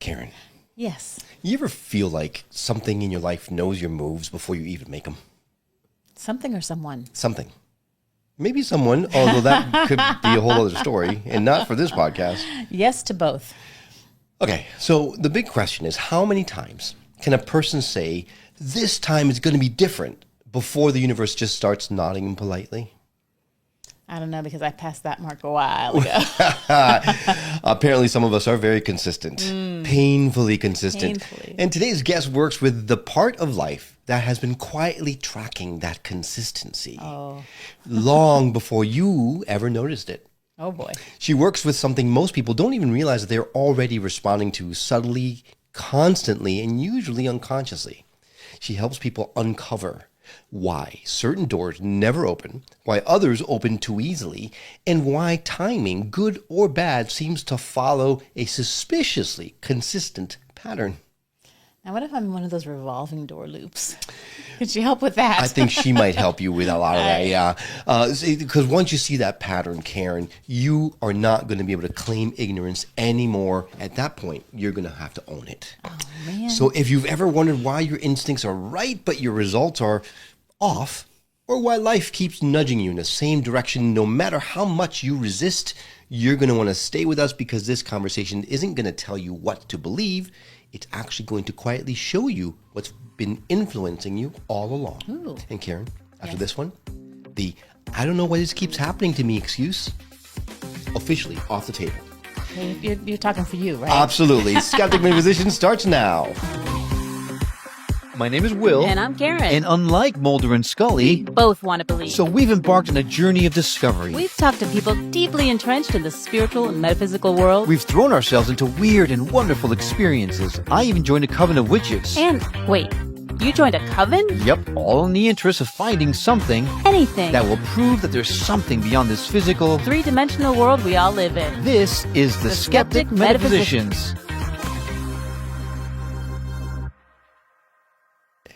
Karen. Yes. You ever feel like something in your life knows your moves before you even make them? Something or someone? Something. Maybe someone, although that could be a whole other story, and not for this podcast. Yes to both. Okay, so the big question is, how many times can a person say, this time is going to be different, before the universe just starts nodding politely? I don't know, because I passed that mark a while ago. Apparently, some of us are very consistent, painfully consistent. Painfully. And today's guest works with the part of life that has been quietly tracking that consistency long before you ever noticed it. Oh, boy. She works with something most people don't even realize that they're already responding to subtly, constantly, and usually unconsciously. She helps people uncover why certain doors never open, why others open too easily, and why timing, good or bad, seems to follow a suspiciously consistent pattern. Now, what if I'm in one of those revolving door loops? Could she help with that? I think she might help you with a lot of that, yeah. Because once you see that pattern, Karen, you are not going to be able to claim ignorance anymore. At that point, you're going to have to own it. Oh, man. So if you've ever wondered why your instincts are right, but your results are off, or why life keeps nudging you in the same direction, no matter how much you resist, you're going to want to stay with us, because this conversation isn't going to tell you what to believe. It's actually going to quietly show you what's been influencing you all along. Ooh. And Karen, after this one, the I don't know why this keeps happening to me excuse, officially off the table. You're talking for you, right? Absolutely. Skeptic Metaphysician starts now. My name is Will. And I'm Karen. And unlike Mulder and Scully, both want to believe. so we've embarked on a journey of discovery. We've talked to people deeply entrenched in the spiritual and metaphysical world. We've thrown ourselves into weird and wonderful experiences. I even joined a coven of witches. And wait, you joined a coven? Yep, all in the interest of finding something Anything. that will prove that there's something beyond this physical, three-dimensional world we all live in. This is the Skeptic Metaphysicians.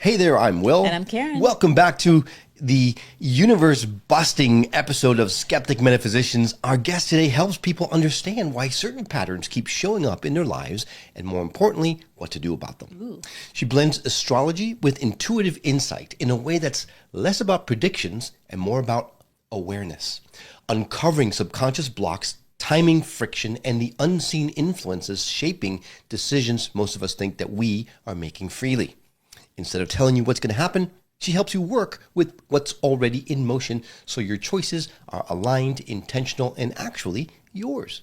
Hey there, I'm Will. And I'm Karen. Welcome back to the universe-busting episode of Skeptic Metaphysicians. Our guest today helps people understand why certain patterns keep showing up in their lives, and more importantly, what to do about them. Ooh. She blends astrology with intuitive insight in a way that's less about predictions and more about awareness, uncovering subconscious blocks, timing friction, and the unseen influences shaping decisions most of us think that we are making freely. Instead of telling you what's going to happen, she helps you work with what's already in motion so your choices are aligned, intentional, and actually yours.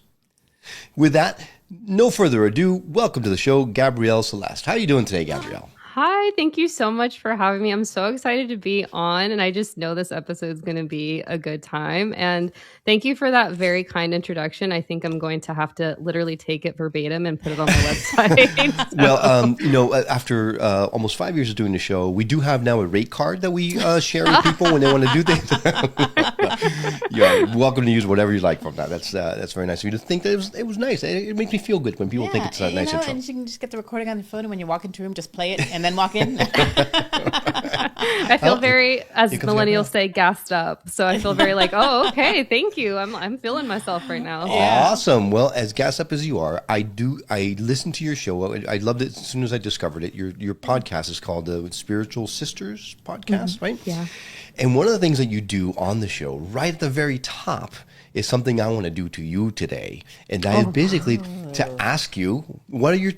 With that, no further ado, welcome to the show, Gabrielle Celeste. How are you doing today, Gabrielle? Hi, thank you so much for having me. I'm so excited to be on, and I just know this episode is going to be a good time. And thank you for that very kind introduction. I think I'm going to have to literally take it verbatim and put it on the website. Well, after almost 5 years of doing the show, we do have now a rate card that we share with people when they want to do things. You're welcome to use whatever you like from that. That's very nice of you to think that it was nice. It makes me feel good when people think it's a nice intro. And you can just get the recording on your phone, and when you walk into a room, just play it and then walk in. I feel very, as millennials say, gassed up. So I feel very like, oh, okay, thank you. I'm feeling myself right now. Yeah. Awesome. Well, as gassed up as you are, I listened to your show. I loved it as soon as I discovered it. Your podcast is called the Spiritual Sisters Podcast, right? Yeah. And one of the things that you do on the show, right at the very top, is something I want to do to you today. And that is basically to ask you, what are your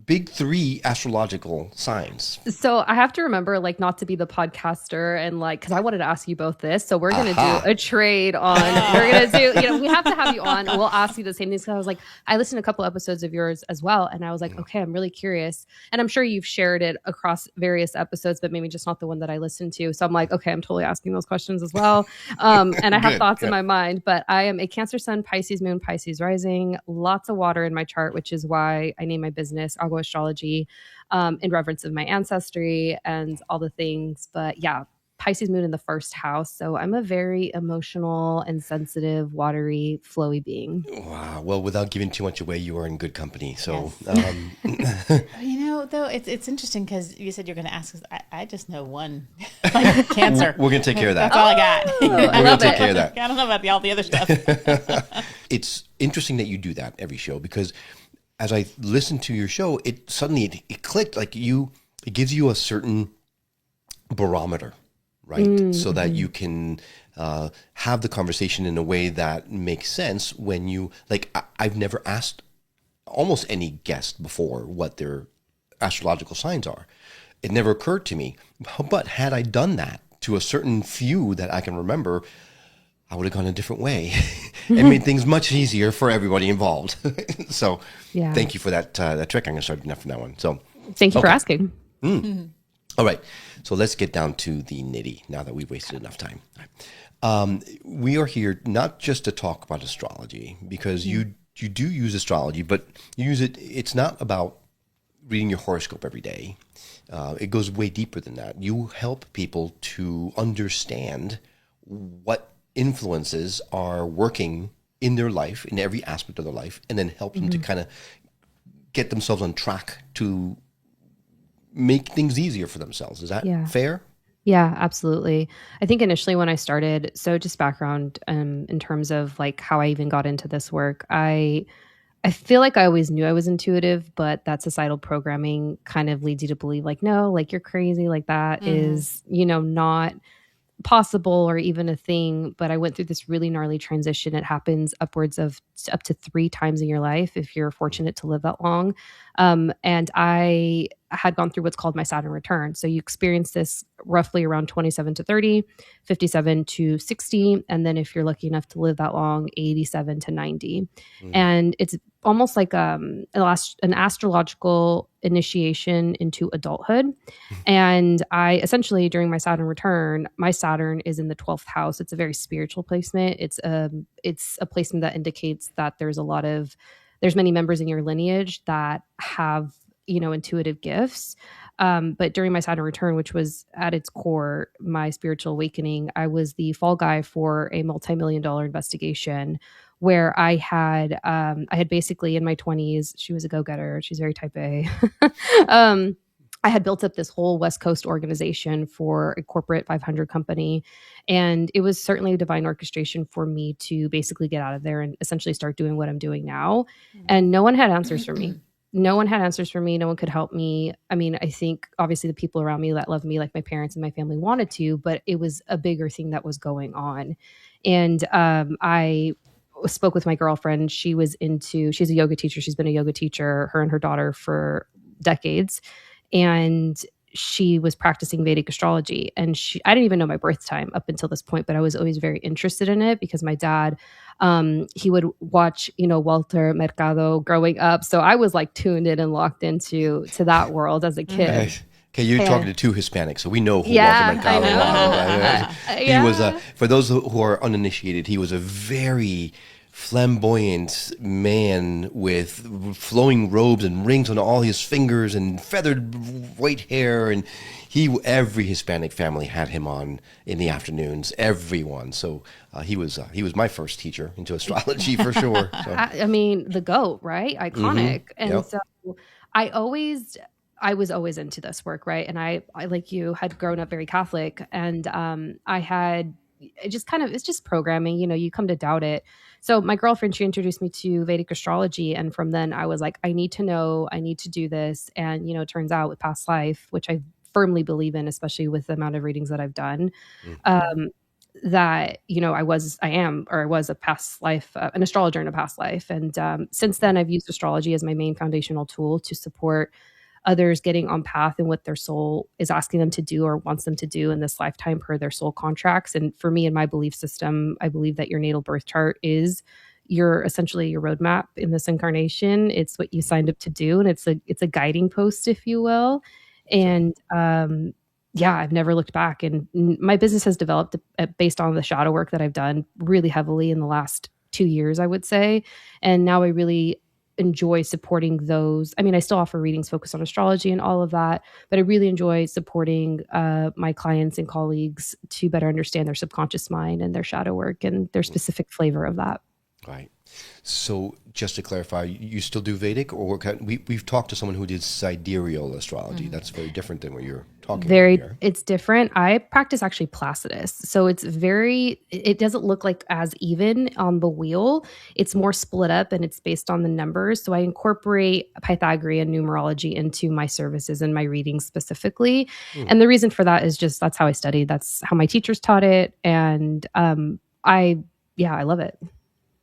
big three astrological signs? So I have to remember, like, not to be the podcaster and like, because I wanted to ask you both this. So we're going to do a trade on, we're going to do, we have to have you on and we'll ask you the same things. Cause I was like, I listened to a couple episodes of yours as well. And I was like, okay, I'm really curious. And I'm sure you've shared it across various episodes, but maybe just not the one that I listened to. So I'm like, okay, I'm totally asking those questions as well. And I have thoughts in my mind, but I am a Cancer Sun, Pisces Moon, Pisces Rising, lots of water in my chart, which is why I named my business Astrology, in reverence of my ancestry and all the things. But yeah, Pisces Moon in the first house. So I'm a very emotional and sensitive, watery, flowy being. Wow. Well, without giving too much away, you are in good company. So, Though it's interesting because you said you're going to ask us. I just know one, like Cancer. We're going to take care of that. That's all I got. We're going to take care of that. I don't know about all the other stuff. It's interesting that you do that every show because as I listened to your show, it suddenly it clicked. Like it gives you a certain barometer, right? So that you can have the conversation in a way that makes sense when you, like, I've never asked almost any guest before what their astrological signs are. It never occurred to me. But had I done that to a certain few that I can remember, I would have gone a different way and made things much easier for everybody involved. So thank you for that trick. I'm going to start doing that from now on. So thank you for asking. All right. So let's get down to the nitty now that we've wasted enough time. We are here not just to talk about astrology, because you do use astrology, but you use it. It's not about reading your horoscope every day. It goes way deeper than that. You help people to understand what influences are working in their life, in every aspect of their life, and then help them to kind of get themselves on track to make things easier for themselves. Is that fair? Yeah, absolutely. I think initially when I started, so just background in terms of like how I even got into this work, I feel like I always knew I was intuitive, but that societal programming kind of leads you to believe like, no, like you're crazy, like that is, not possible or even a thing. But I went through this really gnarly transition. It happens upwards of up to 3 times in your life if you're fortunate to live that long. And I had gone through what's called my Saturn return. So you experience this roughly around 27 to 30, 57 to 60. And then if you're lucky enough to live that long, 87 to 90. And it's almost like an astrological initiation into adulthood. And I essentially, during my Saturn return, my Saturn is in the 12th house. It's a very spiritual placement. It's a placement that indicates that there's many members in your lineage that have, intuitive gifts. But during my Saturn return, which was at its core, my spiritual awakening, I was the fall guy for a multi-million-dollar investigation where I had basically in my 20s, she was a go-getter. She's very type A. I had built up this whole West Coast organization for a corporate 500 company. And it was certainly a divine orchestration for me to basically get out of there and essentially start doing what I'm doing now. And no one had answers for me. No one had answers for me. No one could help me. I mean, I think obviously the people around me that love me, like my parents and my family, wanted to, but it was a bigger thing that was going on. And I spoke with my girlfriend. She's a yoga teacher. She's been a yoga teacher, her and her daughter, for decades. And she was practicing Vedic astrology. And I didn't even know my birth time up until this point, but I was always very interested in it because my dad, he would watch, Walter Mercado growing up. So I was like tuned in and locked into that world as a kid. Nice. Okay, you're talking to 2 Hispanics, so we know who Walter Mercado was. He was, for those who are uninitiated, he was a very flamboyant man with flowing robes and rings on all his fingers and feathered white hair, and every Hispanic family had him on in the afternoons. Everyone. So he was my first teacher into astrology for sure. So. I mean, the GOAT, right? Iconic. And so I was always into this work, right? And I like you had grown up very Catholic, and it's just programming, you come to doubt it. So my girlfriend, she introduced me to Vedic astrology. And from then I was like, I need to know, I need to do this. And, it turns out with past life, which I firmly believe in, especially with the amount of readings that I've done, that, I was a past life, an astrologer in a past life. And since then I've used astrology as my main foundational tool to support others getting on path and what their soul is asking them to do or wants them to do in this lifetime per their soul contracts. And for me, in my belief system, I believe that your natal birth chart is essentially your roadmap in this incarnation. It's what you signed up to do. And it's a guiding post, if you will. And I've never looked back. And my business has developed based on the shadow work that I've done really heavily in the last 2 years, I would say. And now I really enjoy supporting those. I mean, I still offer readings focused on astrology and all of that, but I really enjoy supporting my clients and colleagues to better understand their subconscious mind and their shadow work and their specific flavor of that. Right. So just to clarify, you still do Vedic, or we've talked to someone who did sidereal astrology. That's very different than what you're talking about here. It's different. I practice actually Placidus. So it doesn't look like as even on the wheel. It's more split up and it's based on the numbers. So I incorporate Pythagorean numerology into my services and my readings specifically. And the reason for that is just that's how I studied. That's how my teachers taught it. And I love it.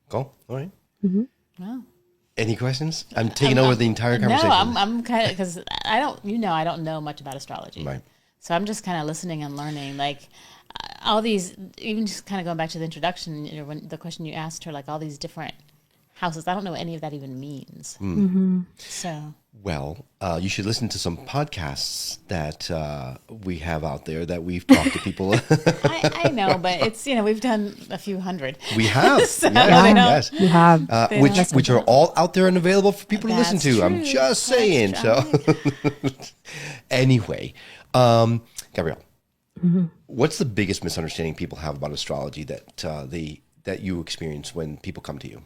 Cool. All right. Wow. Any questions? I'm taking over the entire conversation. No, I'm kind of, because I don't know much about astrology. Right. So I'm just kind of listening and learning. Like all these, even just kind of going back to the introduction, when the question you asked her, like all these different houses, I don't know what any of that even means. So. Well, you should listen to some podcasts that we have out there that we've talked to people. I know, but it's, we've done a few hundred. We have. So yes. You have. Which are all out there and available for people to listen to. That's I'm true. just saying. So, anyway, Gabrielle, what's the biggest misunderstanding people have about astrology that you experience when people come to you?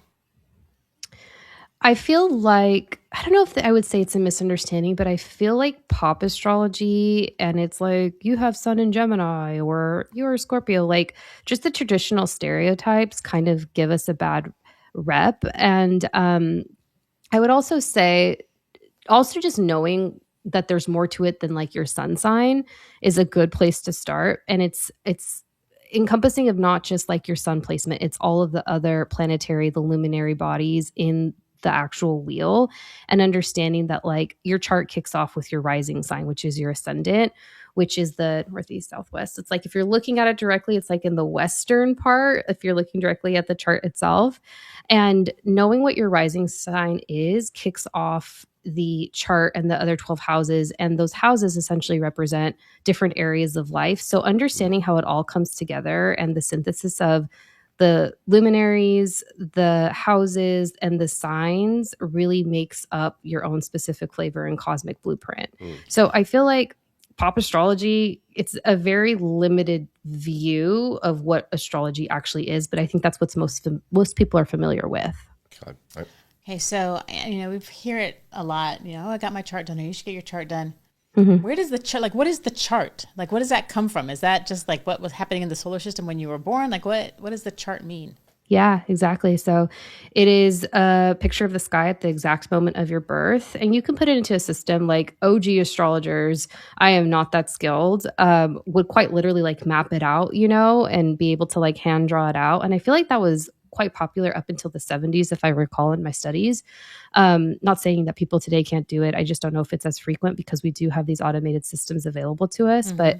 I feel like, I don't know if I would say it's a misunderstanding, but I feel like pop astrology and it's like, you have sun in Gemini or you're a Scorpio, like just the traditional stereotypes kind of give us a bad rep. And I would also say, also just knowing that there's more to it than like your sun sign is a good place to start. And it's encompassing of not just like your sun placement, it's all of the other planetary, the luminary bodies in the actual wheel, and understanding that like your chart kicks off with your rising sign, which is your ascendant, which is the northeast, southwest. It's like if you're looking at it directly, it's like in the western part, if you're looking directly at the chart itself. And knowing what your rising sign is kicks off the chart and the other 12 houses. And those houses essentially represent different areas of life. So understanding how it all comes together and the synthesis of the luminaries, the houses, and the signs really makes up your own specific flavor and cosmic blueprint. So I feel like pop astrology, it's a very limited view of what astrology actually is, but I think that's what most people are familiar with. Okay. Right. Okay, so, we hear it a lot, I got my chart done, or you should get your chart done. Where does the chart, like, what is the chart? Like, what does that come from? Is that just like what was happening in the solar system when you were born? Like, what does the chart mean? Yeah, exactly. So it is a picture of the sky at the exact moment of your birth. And you can put it into a system like OG astrologers. I am not that skilled, would quite literally like map it out, and be able to like hand draw it out. And I feel like that was quite popular up until the 70s, if I recall in my studies. Not saying that people today can't do it. I just don't know if it's as frequent because we do have these automated systems available to us. But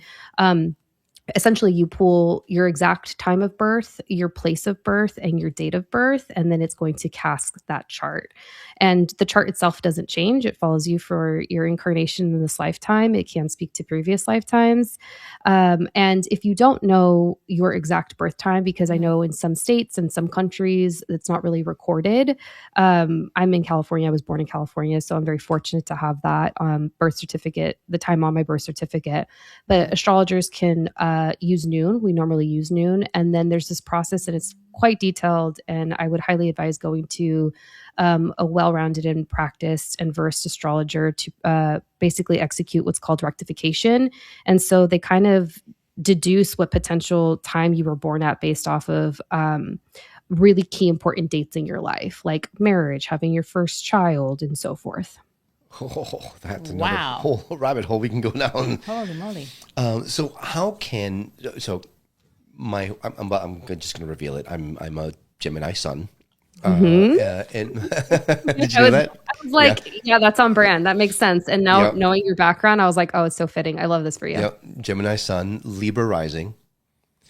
essentially you pull your exact time of birth, your place of birth, and your date of birth, and then it's going to cast that chart. And the chart itself doesn't change. It follows you for your incarnation in this lifetime. It can speak to previous lifetimes. And if you don't know your exact birth time, because I know in some states and some countries, it's not really recorded. I'm in California. I was born in California, so I'm very fortunate to have that birth certificate, the time on my birth certificate. But astrologers can use noon. We normally use noon. And then there's this process and it's quite detailed. And I would highly advise going to a well-rounded and practiced and versed astrologer to basically execute what's called rectification. And so they kind of deduce what potential time you were born at based off of really key important dates in your life, like marriage, having your first child, and so forth. Oh, that's another whole rabbit hole we can go down. Holy moly! I'm just going to reveal it. I'm a Gemini sun. And did you know that? I was like, yeah, that's on brand. That makes sense. And now knowing your background, I was like, oh, it's so fitting. I love this for you. Yep. Gemini sun, Libra rising,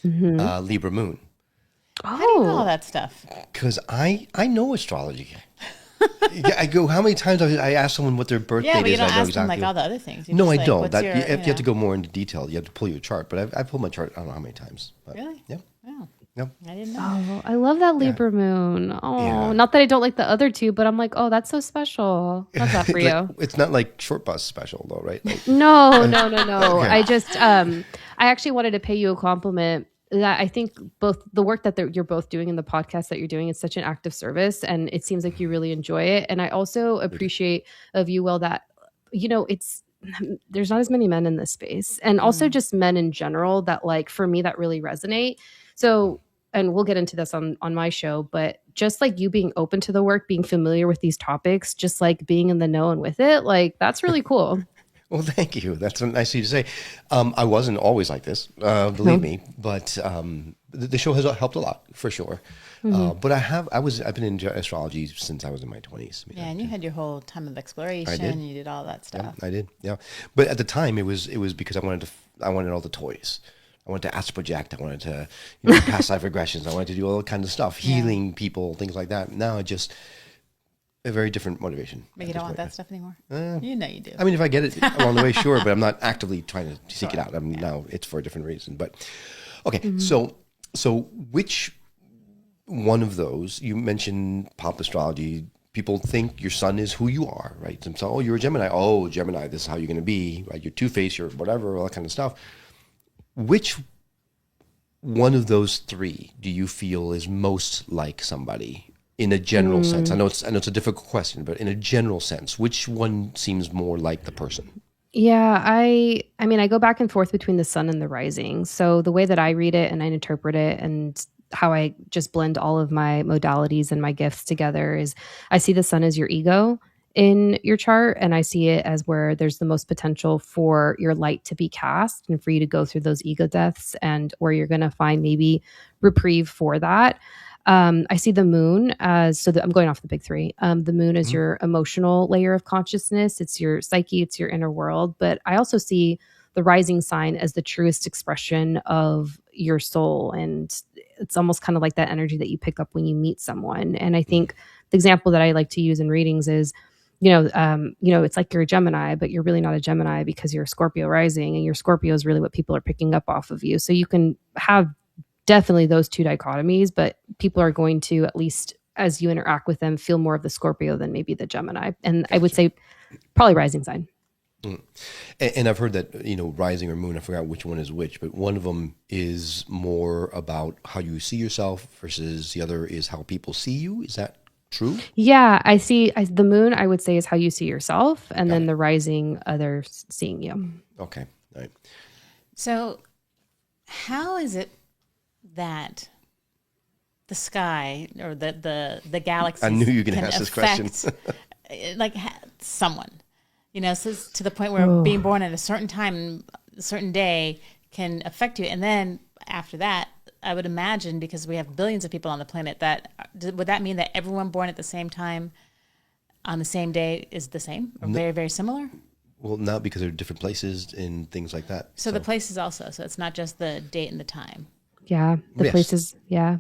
Libra moon. How do you know all that stuff? Because I know astrology. I go, how many times I ask someone what their birth date is? Yeah, but you don't I know ask them exactly. like all the other things. No, I don't. You have to go more into detail. You have to pull your chart. But I've pulled my chart, I don't know how many times. But, really? Yeah. Wow. Yep. I didn't know. Oh, I love that Libra moon. Oh, not that I don't like the other two, but I'm like, oh, that's so special. Love that for you. It's not like short bus special though, right? Like, No. Okay. I just, I actually wanted to pay you a compliment that I think both the work that you're both doing and the podcast that you're doing is such an act of service, and it seems like you really enjoy it. And I also appreciate of you, Will, that, it's there's not as many men in this space, and also just men in general that like, for me, that really resonate. So, and we'll get into this on my show, but just like you being open to the work, being familiar with these topics, just like being in the know and with it, like that's really cool. Well, thank you. That's nice of you to say. I wasn't always like this, believe me, but the show has helped a lot for sure. But I've been in astrology since I was in my 20s. Yeah, and you had your whole time of exploration. You did all that stuff. Yeah, I did. Yeah, but at the time, it was because I wanted all the toys. I wanted to astral project. I wanted to past life regressions. I wanted to do all kinds of stuff, healing people, things like that. Now it just a very different motivation. But you don't want that stuff anymore? You know you do. I mean, if I get it along the way, sure, but I'm not actively trying to seek it out. Now it's for a different reason. But okay, so which one of those, you mentioned pop astrology, people think your sun is who you are, right? And so, oh, you're a Gemini. Oh, Gemini, this is how you're going to be, right? You're two-faced, you're whatever, all that kind of stuff. Which one of those three do you feel is most like somebody in a general sense? I know it's a difficult question, but in a general sense, which one seems more like the person? Yeah, I mean, I go back and forth between the sun and the rising. So the way that I read it and I interpret it and how I just blend all of my modalities and my gifts together is I see the sun as your ego in your chart, and I see it as where there's the most potential for your light to be cast and for you to go through those ego deaths, and where you're going to find maybe reprieve for that. I see the moon as, I'm going off the big three. The moon is your emotional layer of consciousness. It's your psyche, it's your inner world. But I also see the rising sign as the truest expression of your soul. And it's almost kind of like that energy that you pick up when you meet someone. And I think the example that I like to use in readings is, it's like you're a Gemini, but you're really not a Gemini because you're a Scorpio rising, and your Scorpio is really what people are picking up off of you. So you can have definitely those two dichotomies, but people are going to, at least as you interact with them, feel more of the Scorpio than maybe the Gemini. And I would say probably rising sign. And I've heard that, rising or moon, I forgot which one is which, but one of them is more about how you see yourself versus the other is how people see you. Is that true? Yeah, the moon, I would say, is how you see yourself, and then the rising, others seeing you. Okay. All right. So how is it that the sky or the galaxies, I knew you were going to ask this question. like someone, so to the point where being born at a certain time, a certain day can affect you. And then after that, I would imagine, because we have billions of people on the planet, would that mean that everyone born at the same time on the same day is the same or very, very similar? Well, not, because they're different places and things like that. So the places also, so it's not just the date and the time. Yeah, the places. Yeah,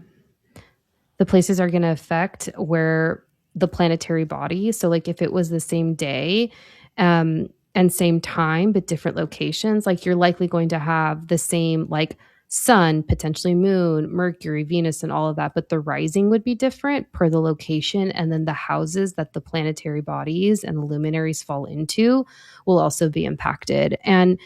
the places are going to affect where the planetary body. So, like, if it was the same day, and same time but different locations, like you're likely going to have the same like sun, potentially moon, Mercury, Venus, and all of that, but the rising would be different per the location, and then the houses that the planetary bodies and the luminaries fall into will also be impacted. And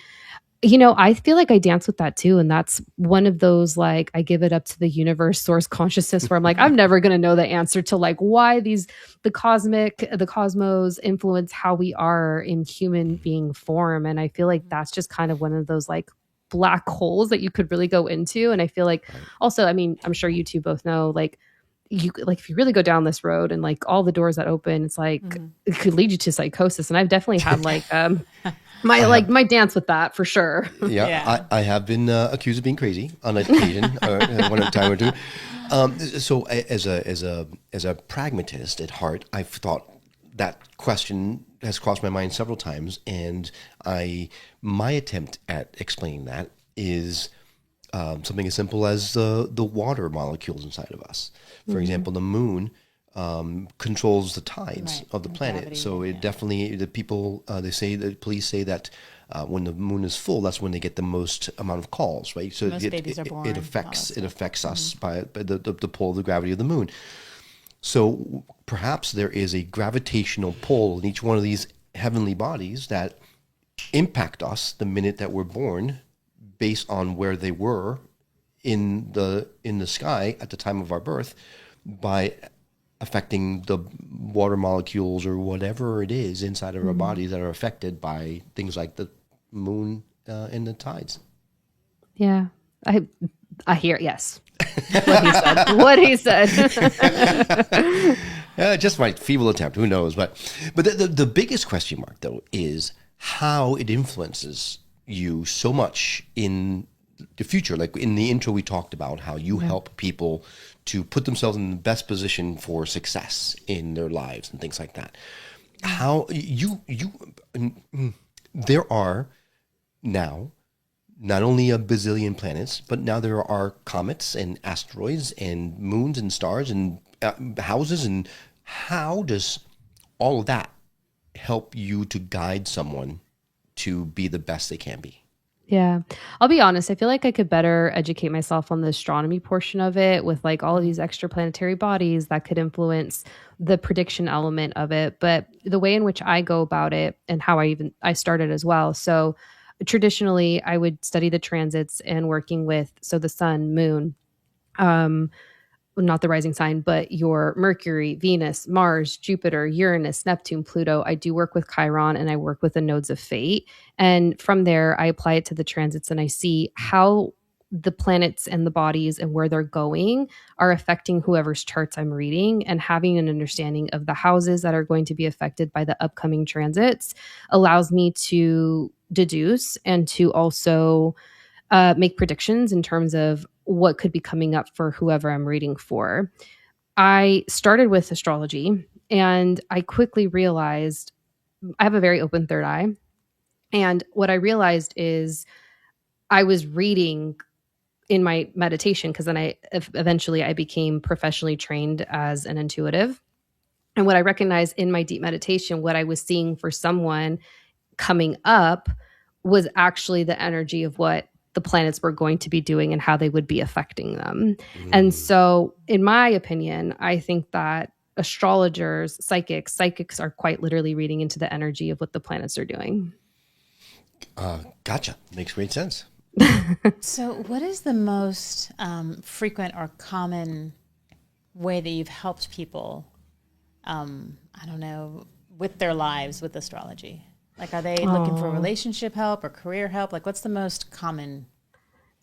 I feel like I dance with that too. And that's one of those, like, I give it up to the universe, source consciousness, where I'm like, I'm never going to know the answer to like why the cosmos influence how we are in human being form. And I feel like that's just kind of one of those like black holes that you could really go into. And I feel like also, I mean, I'm sure you two both know, like, if you really go down this road and like all the doors that open, it's like, it could lead you to psychosis. And I've definitely had like, my dance with that for sure. Yeah. I have been accused of being crazy on occasion, one time or two. So as a pragmatist at heart, I've thought that question has crossed my mind several times, and my attempt at explaining that is something as simple as the water molecules inside of us. For example, the moon controls the tides of the planet. Gravity, so it definitely, the people, the police say that when the moon is full, that's when they get the most amount of calls, right? So most babies are born. It affects us by the pull of the gravity of the moon. So perhaps there is a gravitational pull in each one of these heavenly bodies that impact us the minute that we're born, based on where they were in the sky at the time of our birth, by affecting the water molecules or whatever it is inside of our bodies that are affected by things like the moon and the tides. Yeah. I hear, yes. What he said. Just my feeble attempt. Who knows? But the biggest question mark, though, is how it influences you so much in the future. Like in the intro, we talked about how you help people to put themselves in the best position for success in their lives and things like that. How there are now not only a bazillion planets, but now there are comets and asteroids and moons and stars and houses. And how does all of that help you to guide someone to be the best they can be? Yeah. I'll be honest. I feel like I could better educate myself on the astronomy portion of it with like all of these extraplanetary bodies that could influence the prediction element of it. But the way in which I go about it and how I started as well. So traditionally I would study the transits and working with, so the sun, moon, not the rising sign, but your Mercury, Venus, Mars, Jupiter, Uranus, Neptune, Pluto. I do work with Chiron and I work with the nodes of fate. And from there, I apply it to the transits and I see how the planets and the bodies and where they're going are affecting whoever's charts I'm reading, and having an understanding of the houses that are going to be affected by the upcoming transits allows me to deduce and to also make predictions in terms of what could be coming up for whoever I'm reading for. I started with astrology and I quickly realized I have a very open third eye. And what I realized is I was reading in my meditation, because then I became professionally trained as an intuitive. And what I recognized in my deep meditation, what I was seeing for someone coming up was actually the energy of what the planets were going to be doing and how they would be affecting them. And so in my opinion, I think that astrologers, psychics are quite literally reading into the energy of what the planets are doing. Gotcha. Makes great sense. So what is the most frequent or common way that you've helped people, with their lives with astrology? Like, are they looking for relationship help or career help? Like, what's the most common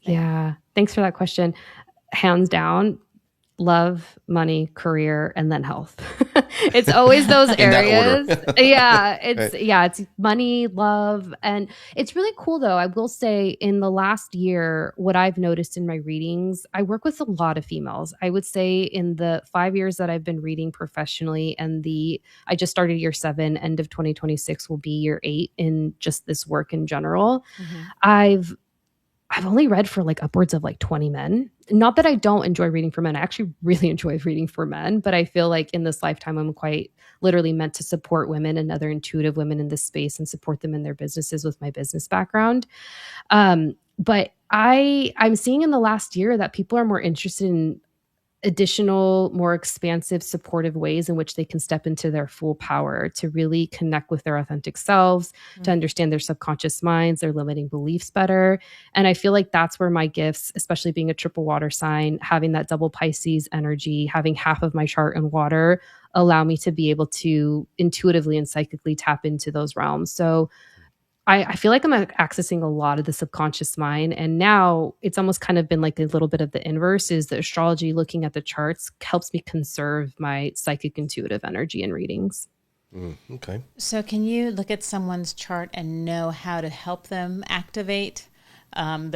thing? Yeah. Thanks for that question. Hands down, love, money, career, and then health. It's always those areas. It's money, love. And it's really cool though. I will say in the last year, what I've noticed in my readings, I work with a lot of females. I would say in the 5 years that I've been reading professionally, and I just started year 7, end of 2026 will be year 8 in just this work in general. I've only read for like upwards of like 20 men. Not that I don't enjoy reading for men. I actually really enjoy reading for men, but I feel like in this lifetime, I'm quite literally meant to support women and other intuitive women in this space and support them in their businesses with my business background. But I'm seeing in the last year that people are more interested in additional, more expansive, supportive ways in which they can step into their full power to really connect with their authentic selves, to understand their subconscious minds, their limiting beliefs better. And I feel like that's where my gifts, especially being a triple water sign, having that double Pisces energy, having half of my chart in water, allow me to be able to intuitively and psychically tap into those realms. So I feel like I'm accessing a lot of the subconscious mind. And now it's almost kind of been like a little bit of the inverse, is the astrology looking at the charts helps me conserve my psychic intuitive energy in readings. Okay. So can you look at someone's chart and know how to help them activate expand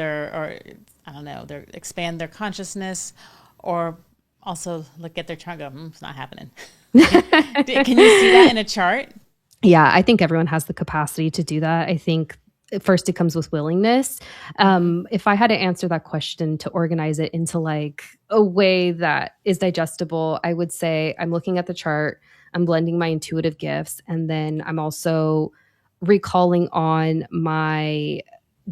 their consciousness, or also look at their chart and go, it's not happening. Can you see that in a chart? Yeah, I think everyone has the capacity to do that. I think first it comes with willingness. If I had to answer that question to organize it into like a way that is digestible, I would say I'm looking at the chart, I'm blending my intuitive gifts, and then I'm also recalling on my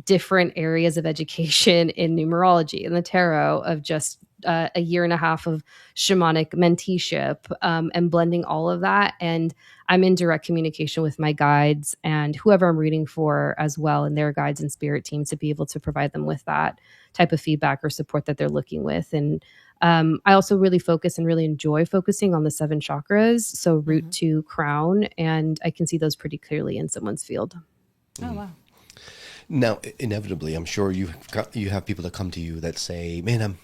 different areas of education in numerology and the tarot of just a year and a half of shamanic menteeship, and blending all of that. And I'm in direct communication with my guides and whoever I'm reading for as well, and their guides and spirit team, to be able to provide them with that type of feedback or support that they're looking with. And I also really focus and really enjoy focusing on the 7 chakras. So root to crown, and I can see those pretty clearly in someone's field. Oh, wow. Now, inevitably, I'm sure you have people that come to you that say, "Man,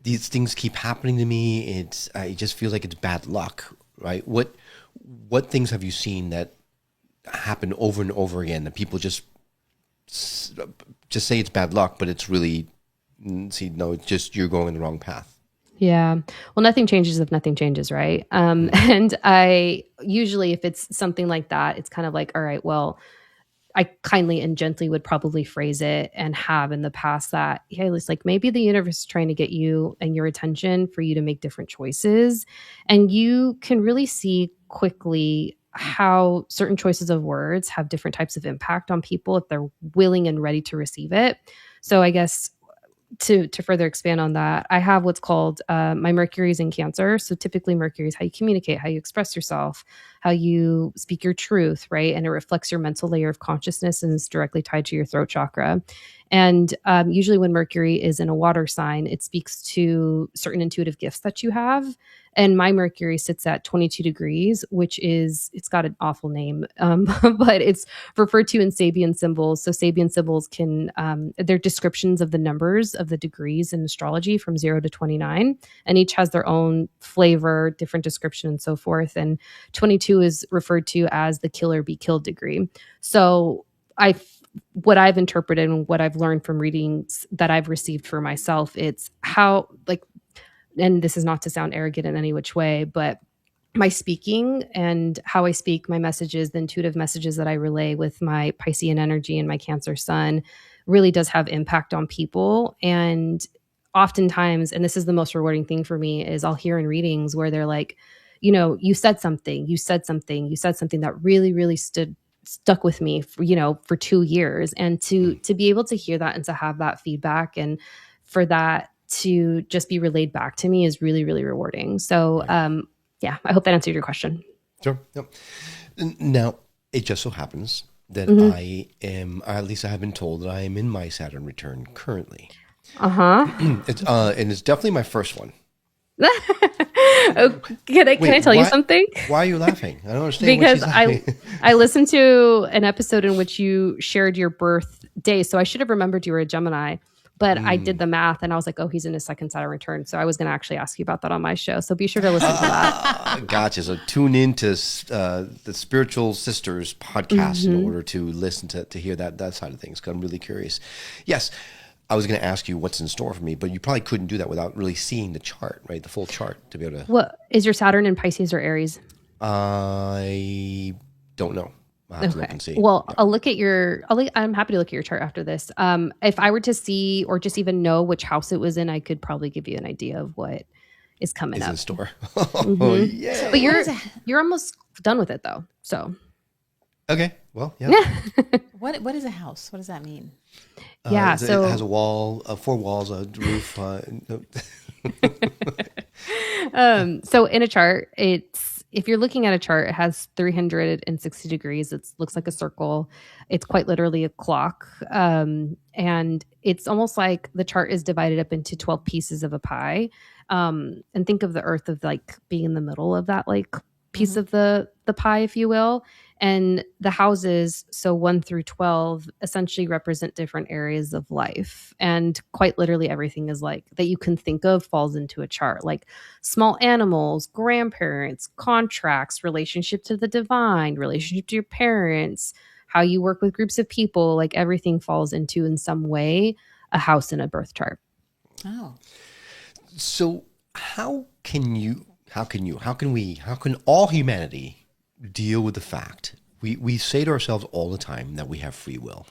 these things keep happening to me. It just feels like it's bad luck." Right? What things have you seen that happen over and over again that people just say it's bad luck, but it's really it's just you're going in the wrong path? Yeah. Well, nothing changes if nothing changes, right? And I usually, if it's something like that, it's kind of like, all right, well, I kindly and gently would probably phrase it, and have in the past that, hey, it's like maybe the universe is trying to get you and your attention for you to make different choices. And you can really see quickly how certain choices of words have different types of impact on people if they're willing and ready to receive it. So I guess to further expand on that, I have what's called my Mercury's in Cancer. So typically Mercury is how you communicate, how you express yourself, how you speak your truth, right? And it reflects your mental layer of consciousness and is directly tied to your throat chakra. And usually when Mercury is in a water sign, it speaks to certain intuitive gifts that you have. And my Mercury sits at 22 degrees, which is, it's got an awful name, but it's referred to in Sabian symbols. So Sabian symbols they're descriptions of the numbers of the degrees in astrology from 0 to 29, and each has their own flavor, different description, and so forth. And 22 is referred to as the kill or be killed degree. So what I've interpreted and what I've learned from readings that I've received for myself, it's how, like, and this is not to sound arrogant in any which way, but my speaking and how I speak, my messages, the intuitive messages that I relay with my Piscean energy and my Cancer sun really does have impact on people. And oftentimes, and this is the most rewarding thing for me, is I'll hear in readings where they're like, you said something that really, really stuck with me for 2 years. And to be able to hear that and to have that feedback, and for that to just be relayed back to me, is really, really rewarding. So, yeah, I hope that answered your question. Sure. Yep. Now, it just so happens that I am, or at least I have been told that I am in my Saturn return currently. And it's definitely my first one. Can I tell you something? Why are you laughing? I don't understand. Because I listened to an episode in which you shared your birthday, so I should have remembered you were a Gemini. But I did the math and I was like, oh, he's in his second Saturn return. So I was going to actually ask you about that on my show. So be sure to listen to that. Gotcha. So tune into the Spiritual Sisters podcast in order to listen to hear that side of things, because I'm really curious. Yes, I was going to ask you what's in store for me, but you probably couldn't do that without really seeing the chart, right? The full chart to be able to. What is your Saturn in Pisces or Aries? I don't know. I'll have to look and see. Well, yeah. I'm happy to look at your chart after this. If I were to see or just even know which house it was in, I could probably give you an idea of what is coming up in store. Oh, yeah. But you're almost done with it though. So. Okay. Well, yeah. What is a house? What does that mean? Yeah. It has a wall, 4 walls, a roof. So in a chart, if you're looking at a chart, it has 360 degrees. It looks like a circle. It's quite literally a clock. And it's almost like the chart is divided up into 12 pieces of a pie. And think of the earth of like being in the middle of that like piece of the pie, if you will. And the houses, so 1 through 12, essentially represent different areas of life. And quite literally everything is like that you can think of falls into a chart, like small animals, grandparents, contracts, relationship to the divine, relationship to your parents, how you work with groups of people, like everything falls into in some way a house in a birth chart. Oh. So how can all humanity deal with the fact we say to ourselves all the time that we have free will?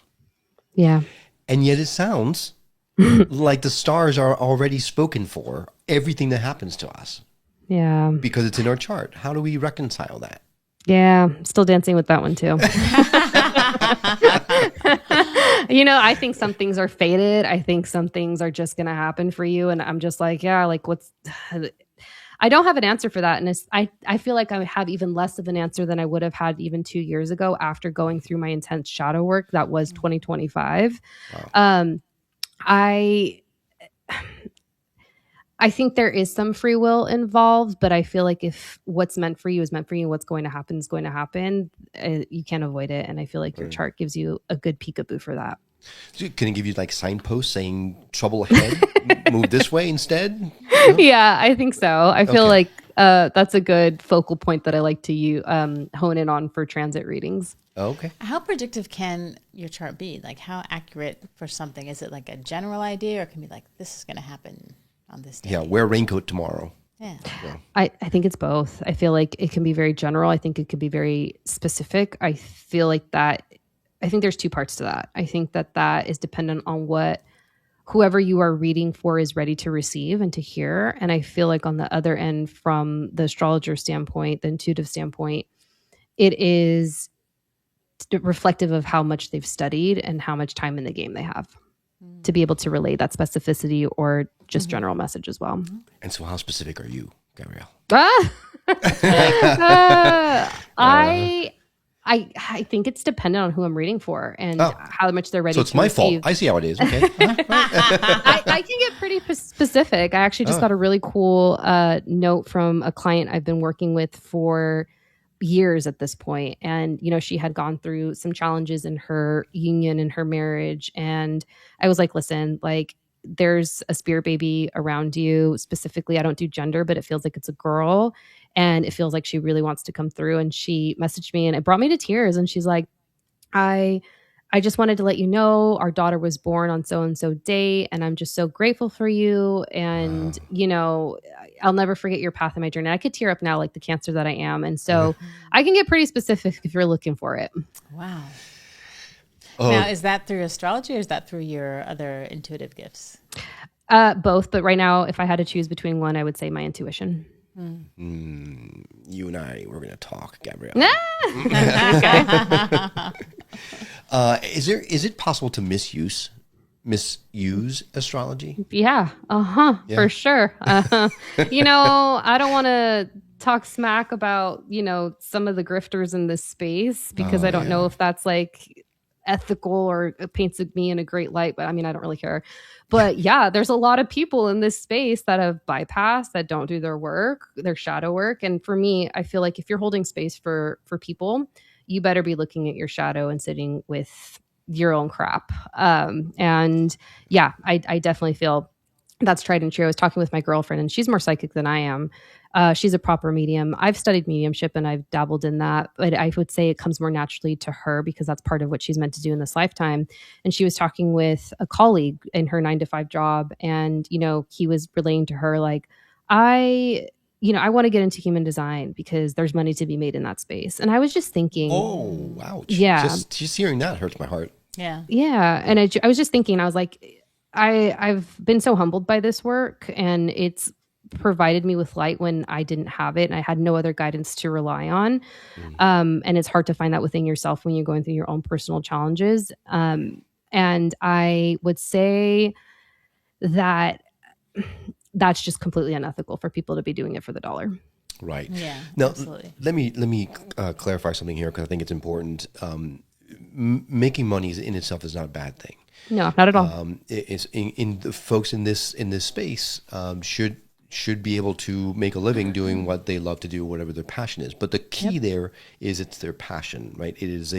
Yeah. And yet it sounds like the stars are already spoken for everything that happens to us. Yeah. Because it's in our chart. How do we reconcile that? Yeah. Still dancing with that one too. I think some things are fated. I think some things are just going to happen for you. And I'm just like, yeah, like I don't have an answer for that. And I feel like I have even less of an answer than I would have had even 2 years ago after going through my intense shadow work. That was 2025. Wow. I think there is some free will involved, but I feel like if what's meant for you is meant for you, what's going to happen is going to happen. You can't avoid it. And I feel like your chart gives you a good peekaboo for that. So can it give you like signposts saying trouble ahead, move this way instead? Yeah, I think so. I feel like that's a good focal point that I like to hone in on for transit readings. Okay. How predictive can your chart be? Like how accurate for something? Is it like a general idea or it can be like, this is going to happen on this day? Yeah, wear a raincoat tomorrow. Yeah. I think it's both. I feel like it can be very general. I think it could be very specific. I feel like I think there's two parts to that. I think that is dependent on what whoever you are reading for is ready to receive and to hear. And I feel like on the other end, from the astrologer standpoint, the intuitive standpoint, it is reflective of how much they've studied and how much time in the game they have to be able to relay that specificity or just general message as well. And so how specific are you, Gabrielle? I think it's dependent on who I'm reading for and how much they're ready to receive. So it's my fault. I see how it is. Okay. I can get pretty specific. I actually just got a really cool note from a client I've been working with for years at this point. And, she had gone through some challenges in her union and her marriage. And I was like, listen, like there's a spirit baby around you. Specifically, I don't do gender, but it feels like it's a girl. And it feels like she really wants to come through. And she messaged me and it brought me to tears. And she's like, I just wanted to let you know our daughter was born on so-and-so date. And I'm just so grateful for you. And, I'll never forget your path in my journey. I could tear up now, like the Cancer that I am. And so I can get pretty specific if you're looking for it. Wow. Now, is that through astrology or is that through your other intuitive gifts? Both. But right now, if I had to choose between one, I would say my intuition. You and I, we're going to talk, Gabrielle. Is it possible to misuse astrology? Yeah. For sure. I don't want to talk smack about, some of the grifters in this space because I don't know if that's like ethical or it paints me in a great light, but I mean, I don't really care. But yeah, there's a lot of people in this space that have bypassed, that don't do their work, their shadow work. And for me, I feel like if you're holding space for people, you better be looking at your shadow and sitting with your own crap. And yeah, I definitely feel that's tried and true. I was talking with my girlfriend and she's more psychic than I am. She's a proper medium. I've studied mediumship and I've dabbled in that, but I would say it comes more naturally to her because that's part of what she's meant to do in this lifetime. And she was talking with a colleague in her 9-to-5 job. And, he was relaying to her, like, I want to get into human design because there's money to be made in that space. And I was just thinking, oh, ouch. Yeah. Just hearing that hurts my heart. Yeah. Yeah. And I was just thinking, I was like, I've been so humbled by this work and it's provided me with light when I didn't have it and I had no other guidance to rely on. And it's hard to find that within yourself when you're going through your own personal challenges. And I would say that that's just completely unethical for people to be doing it for the dollar. Right. Yeah. Now, absolutely. let me clarify something here because I think it's important. Making money in itself is not a bad thing. No, not at all. It's in the folks in this space should be able to make a living doing what they love to do, whatever their passion is. But the key there is it's their passion, right? It is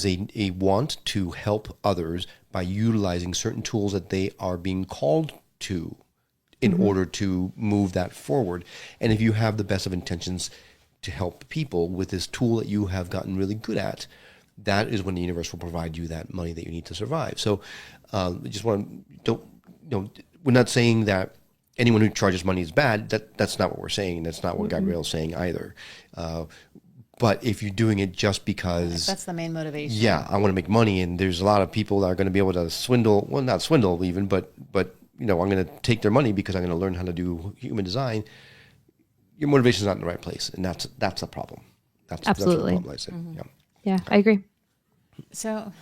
a want to help others by utilizing certain tools that they are being called to in order to move that forward. And if you have the best of intentions to help people with this tool that you have gotten really good at, that is when the universe will provide you that money that you need to survive. So we're not saying that anyone who charges money is bad. That's not what we're saying. That's not what Gabrielle's saying either. But if you're doing it just because... That's the main motivation. Yeah, I want to make money, and there's a lot of people that are going to be able to swindle, well, not swindle even, but I'm going to take their money because I'm going to learn how to do human design. Your motivation is not in the right place, and that's a problem. Absolutely. That's the problem, I say. Yeah, I agree. So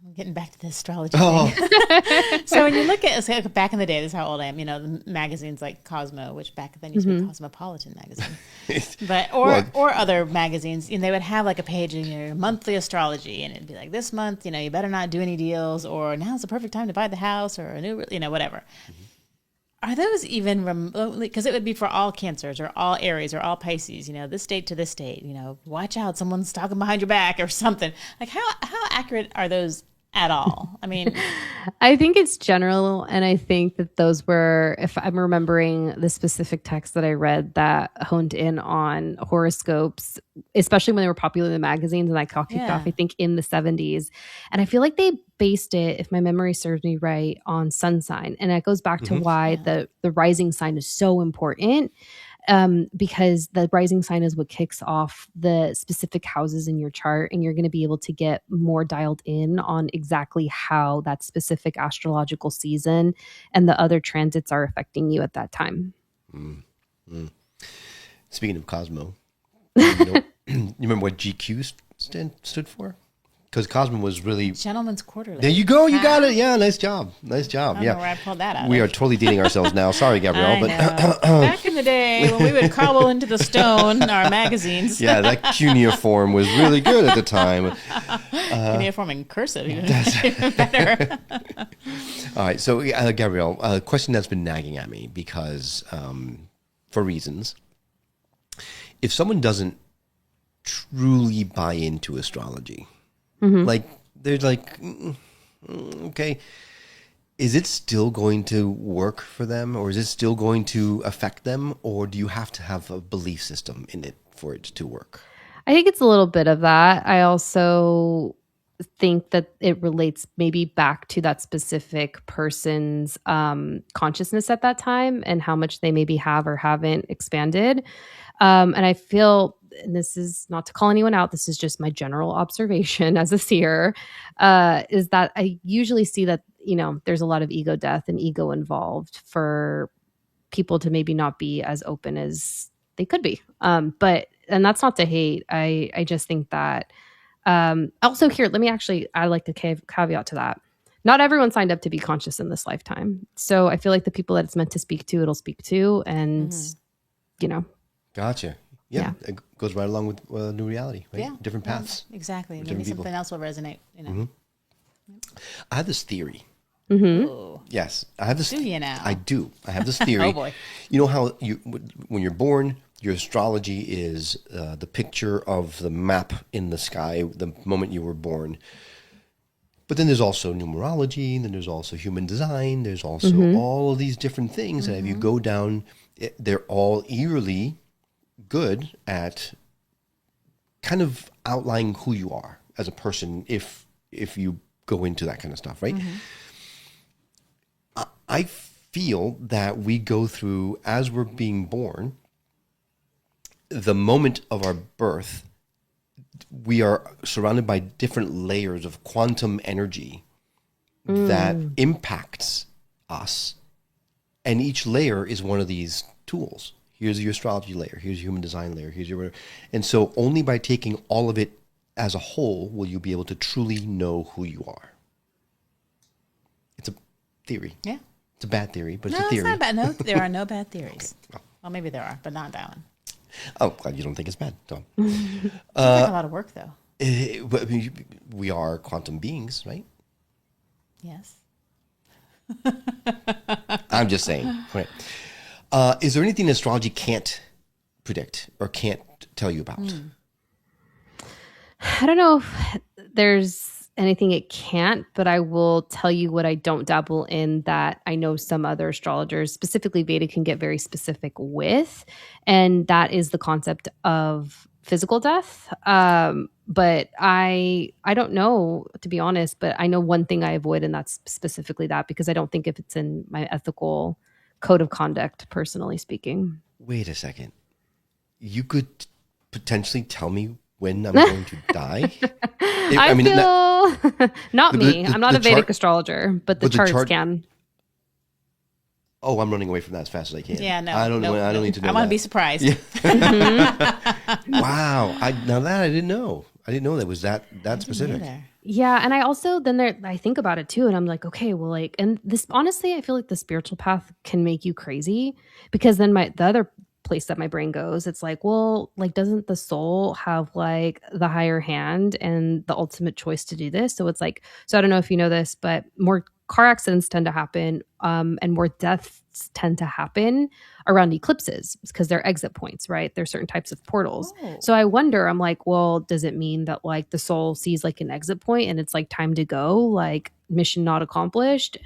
I'm getting back to the astrology thing. So when you look at, back in the day, this is how old I am, the magazines like Cosmo, which back then used to be Cosmopolitan magazine, or other magazines, and they would have like a page in your monthly astrology, and it'd be like, this month, you better not do any deals, or now's the perfect time to buy the house, or a new, whatever. Are those even remotely, because it would be for all Cancers or all Aries or all Pisces, this date to this date, watch out, someone's talking behind your back or something. Like how accurate are those at all? I mean, I think it's general. And I think that those were, if I'm remembering the specific text that I read that honed in on horoscopes, especially when they were popular in the magazines, and that kicked off, I think, in the 70s. And I feel like they based it, if my memory serves me right, on sun sign. And that goes back to why the rising sign is so important. Because the rising sign is what kicks off the specific houses in your chart, and you're going to be able to get more dialed in on exactly how that specific astrological season and the other transits are affecting you at that time. Speaking of Cosmo, you remember what GQ stood for? Because Cosmo was really... Gentleman's Quarterly. There you go. You got it. Yeah, nice job. Nice job. I don't know where I pulled that out. We are totally dating ourselves now. Sorry, Gabrielle. Back in the day when we would cobble into the stone our magazines. Yeah, that cuneiform was really good at the time. Cuneiform in cursive, even better. All right. So, Gabrielle, a question that's been nagging at me because, for reasons, if someone doesn't truly buy into astrology, like they're like, okay, is it still going to work for them, or is it still going to affect them, or do you have to have a belief system in it for it to work? I think it's a little bit of that. I also think that it relates maybe back to that specific person's consciousness at that time and how much they maybe have or haven't expanded. And I feel, and this is not to call anyone out, this is just my general observation as a seer, is that I usually see that, there's a lot of ego death and ego involved for people to maybe not be as open as they could be. And that's not to hate. I just think that, also here, I like to caveat to that. Not everyone signed up to be conscious in this lifetime. So I feel like the people that it's meant to speak to, it'll speak to, and, Gotcha. Yeah, it goes right along with new reality, right? Yeah. Different paths. Exactly. Maybe something else will resonate, I have this theory. Ooh. Yes, I have this. Do you now? I do. I have this theory. Oh, boy. You know how when you're born, your astrology is the picture of the map in the sky the moment you were born. But then there's also numerology, and then there's also human design. There's also all of these different things. And if you go down, they're all eerily good at kind of outlining who you are as a person if you go into that kind of stuff, right? I feel that we go through, as we're being born, the moment of our birth, we are surrounded by different layers of quantum energy that impacts us. And each layer is one of these tools. Here's your astrology layer. Here's your human design layer. Here's your... And so only by taking all of it as a whole will you be able to truly know who you are. It's a theory. Yeah. It's a bad theory, but No, it's a theory. it's not bad. No, there are no bad theories. Okay. Well, maybe there are, but not that one. Oh, glad you don't think it's bad. So, It's like a lot of work, though. we are quantum beings, right? Yes. I'm just saying. Right. Is there anything astrology can't predict or can't tell you about? I don't know if there's anything it can't, but I will tell you what I don't dabble in that I know some other astrologers, specifically Veda, can get very specific with. And that is the concept of physical death. But I don't know, to be honest, but I know one thing I avoid, and that's specifically that, because I don't think if it's in my ethical code of conduct, personally speaking. Wait a second. You could potentially tell me when I'm going to die? Not me. I'm not a Vedic chart, astrologer, but the charts can. Oh, I'm running away from that as fast as I can. Yeah, no. I don't need to know. I want to be surprised. Yeah. Wow. Now that I didn't know. I didn't know that was that specific. Yeah, and I also I think about it too, and I'm like, okay, well, like, and this, honestly, I feel like the spiritual path can make you crazy, because then the other place that my brain goes, it's like, well, like, doesn't the soul have like the higher hand and the ultimate choice to do this? So it's like, so I don't know if you know this, but more car accidents tend to happen, and more deaths tend to happen around eclipses because they're exit points, right? There's certain types of portals. Oh. So I wonder, I'm like, well, does it mean that like the soul sees like an exit point and it's like time to go, like mission not accomplished?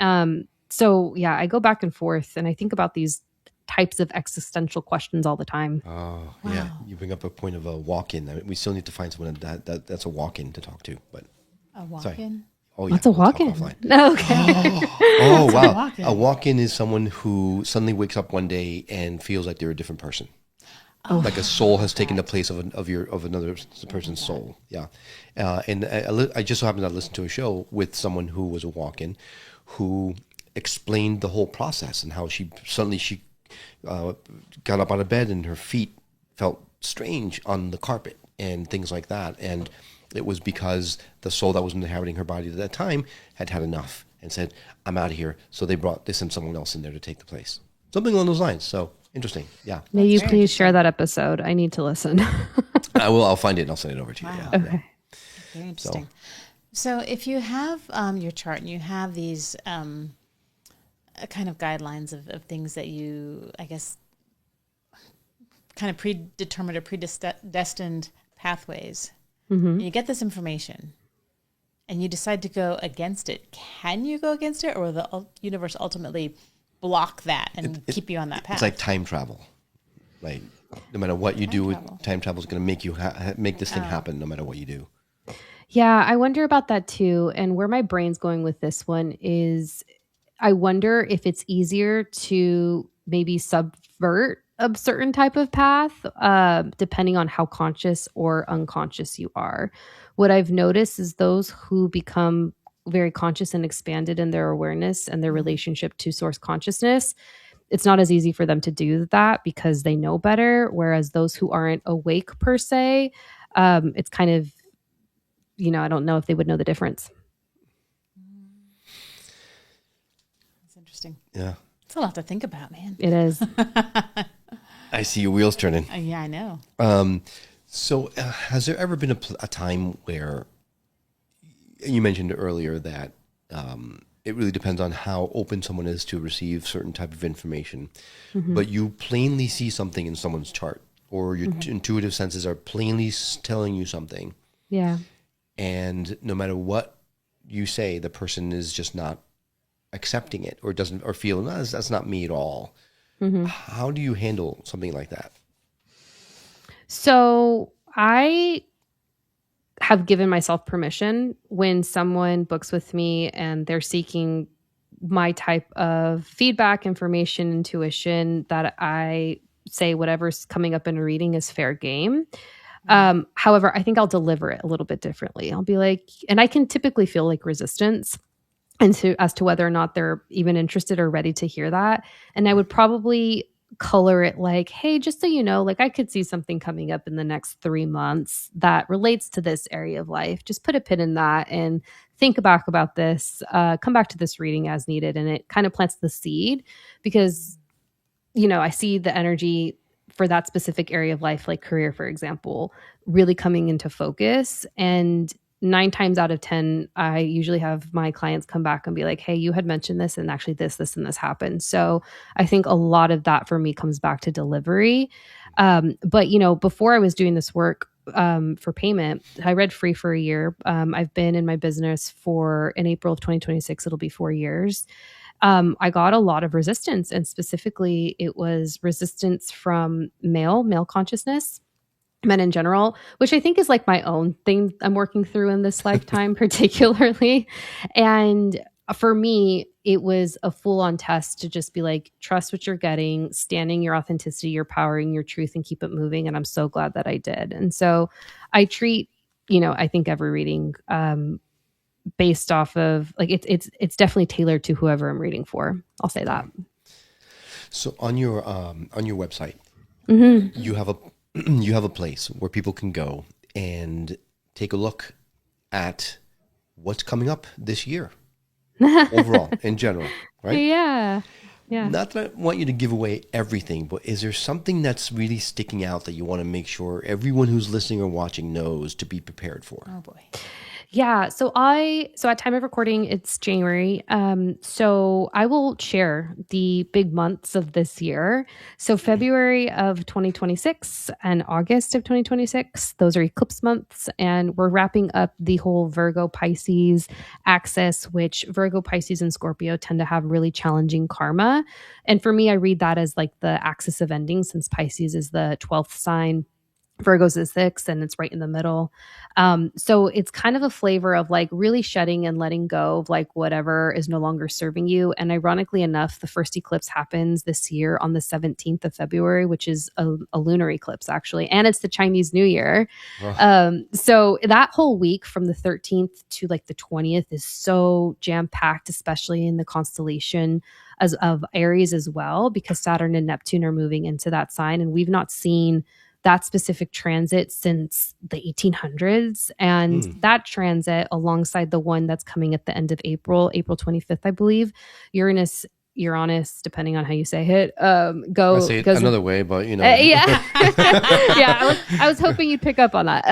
So yeah, I go back and forth and I think about these types of existential questions all the time. Oh, yeah. You bring up a point of a walk-in. I mean, we still need to find someone that's a walk-in to talk to. But A walk-in? sorry. Oh, yeah. What's a we'll talk walk-in? offline. No, okay. Oh, wow. walk-in? A walk-in is someone who suddenly wakes up one day and feels like they're a different person. Like a soul has taken the place of another person's soul. Yeah. And I just so happened to listen to a show with someone who was a walk-in who explained the whole process and how she got up out of bed and her feet felt strange on the carpet and things like that. And it was because the soul that was inhabiting her body at that time had had enough and said, I'm out of here. So they sent someone else in there to take the place. Something along those lines. So interesting. Yeah. May you please share that episode? I need to listen. I will. I'll find it and I'll send it over to you. Wow. Yeah. Okay. Very interesting. So if you have your chart and you have these kind of guidelines of things that you, I guess, kind of predetermined or predestined pathways, and you get this information and you decide to go against it, can you go against it, or will the universe ultimately block that and keep you on that path? It's like time travel. Like no matter what you do, time travel is going to make you make this thing happen no matter what you do. Yeah, I wonder about that too. And where my brain's going with this one is I wonder if it's easier to maybe subvert a certain type of path, depending on how conscious or unconscious you are. What I've noticed is those who become very conscious and expanded in their awareness and their relationship to source consciousness, it's not as easy for them to do that because they know better. Whereas those who aren't awake per se, it's kind of, I don't know if they would know the difference. That's interesting. Yeah. It's a lot to think about, man. It is. I see your wheels turning. Yeah, I know. So has there ever been a time where you mentioned earlier that it really depends on how open someone is to receive certain type of information, but you plainly see something in someone's chart or your intuitive senses are plainly telling you something. Yeah. And no matter what you say, the person is just not accepting it or doesn't or feel, no, that's not me at all. How do you handle something like that? So I have given myself permission when someone books with me and they're seeking my type of feedback, information, intuition, that I say whatever's coming up in a reading is fair game. However, I think I'll deliver it a little bit differently. I'll be like, and I can typically feel like resistance as to whether or not they're even interested or ready to hear that. And I would probably color it like, hey, just so you know, like I could see something coming up in the next 3 months that relates to this area of life. Just put a pin in that and think back about this, come back to this reading as needed. And it kind of plants the seed because, I see the energy for that specific area of life, like career, for example, really coming into focus. And 9 times out of 10, I usually have my clients come back and be like, hey, you had mentioned this and actually this, and this happened. So I think a lot of that for me comes back to delivery. But, before I was doing this work for payment, I read free for a year. I've been in my business in April of 2026, it'll be 4 years. I got a lot of resistance, and specifically it was resistance from male consciousness, men in general, which I think is like my own thing I'm working through in this lifetime particularly. And for me, it was a full-on test to just be like, trust what you're getting, standing your authenticity, your power, and your truth, and keep it moving. And I'm so glad that I did. And so I treat, I think every reading based off of like it's definitely tailored to whoever I'm reading for. I'll say that. So on your website, you have a place where people can go and take a look at what's coming up this year overall in general, right? Yeah. Not that I want you to give away everything, but is there something that's really sticking out that you want to make sure everyone who's listening or watching knows to be prepared for? Oh boy. Yeah. So at time of recording, it's January. So I will share the big months of this year. So February of 2026 and August of 2026, those are eclipse months. And we're wrapping up the whole Virgo Pisces axis, which Virgo, Pisces, and Scorpio tend to have really challenging karma. And for me, I read that as like the axis of ending, since Pisces is the 12th sign. Virgo's is 6th, and it's right in the middle. So it's kind of a flavor of like really shedding and letting go of like whatever is no longer serving you. And ironically enough, the first eclipse happens this year on the 17th of February, which is a lunar eclipse actually. And it's the Chinese New Year. So that whole week from the 13th to like the 20th is so jam-packed, especially in the constellation of Aries as well, because Saturn and Neptune are moving into that sign. And we've not seen that specific transit since the 1800s. And that transit, alongside the one that's coming at the end of April 25th, I believe, Uranus, depending on how you say it, I say it another way, but you know. Yeah. Yeah. I was hoping you'd pick up on that.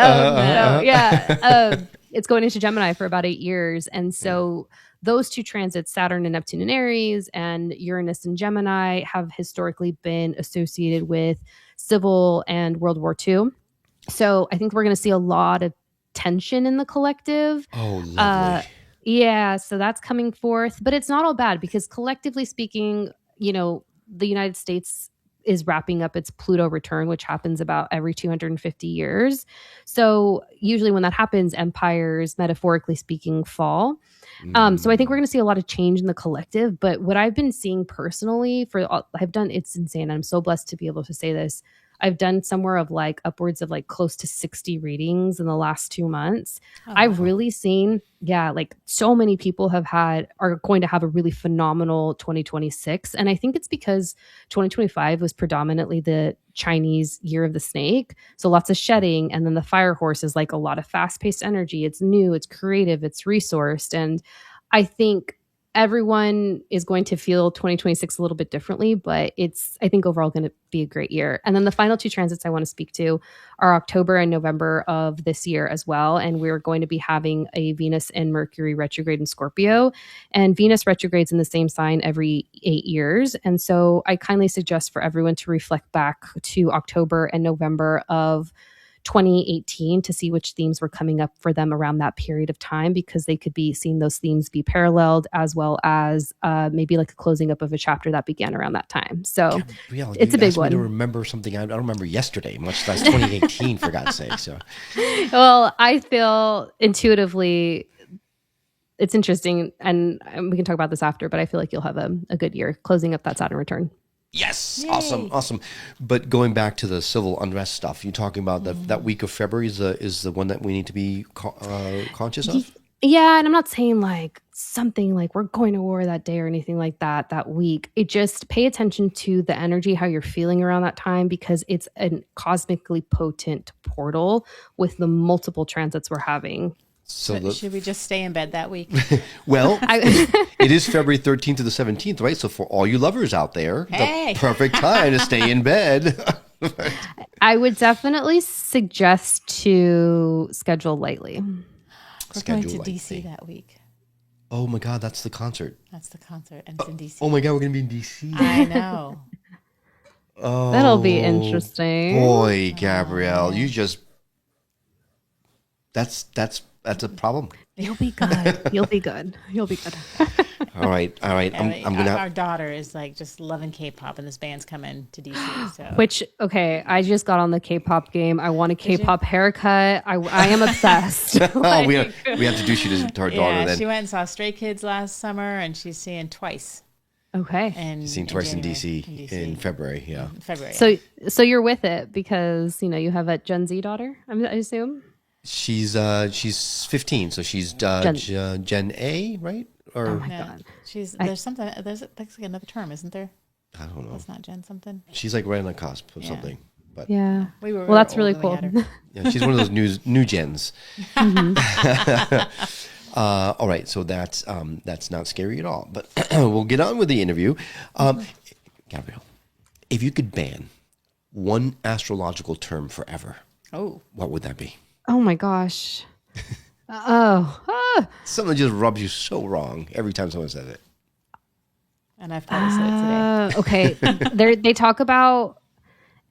It's going into Gemini for about 8 years. And so those two transits, Saturn and Neptune in Aries and Uranus and Gemini, have historically been associated with civil and World War II. So I think we're going to see a lot of tension in the collective. Oh, lovely. Yeah, so that's coming forth, but it's not all bad because collectively speaking, you know, the United States is wrapping up its Pluto return, which happens about every 250 years. So usually when that happens, empires, metaphorically speaking, fall. So I think we're going to see a lot of change in the collective. But what I've been seeing personally it's insane. I'm so blessed to be able to say this. I've done somewhere of like upwards of like close to 60 readings in the last 2 months. I've really seen, like so many people are going to have a really phenomenal 2026. And I think it's because 2025 was predominantly the Chinese year of the snake. So lots of shedding. And then the fire horse is like a lot of fast paced energy. It's new, it's creative, it's resourced. And I think everyone is going to feel 2026 a little bit differently, but it's, I think, overall going to be a great year. And then the final two transits I want to speak to are October and November of this year as well. And we're going to be having a Venus and Mercury retrograde in Scorpio. And Venus retrogrades in the same sign every 8 years. And so I kindly suggest for everyone to reflect back to October and November of 2018 to see which themes were coming up for them around that period of time, because they could be seeing those themes be paralleled, as well as maybe like a closing up of a chapter that began around that time. So Gabrielle, it's a big one. To remember something I don't remember yesterday, much less 2018, for God's sake. So, well, I feel intuitively it's interesting, and we can talk about this after, but I feel like you'll have a good year closing up that Saturn return. Yes. Yay. Awesome. But going back to the civil unrest stuff, you're talking about that week of February is the one that we need to be conscious of? Yeah, and I'm not saying like something like we're going to war that day or anything like that week. It just pay attention to the energy, how you're feeling around that time, because it's a cosmically potent portal with the multiple transits we're having. So should we just stay in bed that week? Well, it is February 13th to the 17th, right? So for all you lovers out there, Hey. the perfect time to stay in bed. I would definitely suggest to schedule lightly. We're going to DC that week. Oh my God, that's the concert. That's the concert, and it's in DC. Oh my God, we're going to be in DC. I know. Oh, that'll be interesting. Boy, Gabrielle, you just... That's a problem. You'll be good. You'll be good. All right. I'm gonna. Our daughter is like just loving K-pop, and this band's coming to DC. So. Which, okay, I just got on the K-pop game. I want a K-pop haircut. I am obsessed. Oh, we have to do shoot to our daughter then. She went and saw Stray Kids last summer, and she's seeing Twice. Okay. And She's seen Twice in DC in February. Yeah. February. So you're with it because you have a Gen Z daughter, I assume. She's 15, so she's Gen A, right? Or oh my God. There's like another term, isn't there? I don't know. It's not Gen something. She's like right on the cusp of something. But yeah. Well, that's really cool. Yeah, she's one of those new gens. All right, so that's not scary at all. But we'll get on with the interview. Gabrielle, if you could ban one astrological term forever, what would that be? Oh my gosh. Something just rubs you so wrong every time someone says it. And I've probably said it today. Okay. They talk about,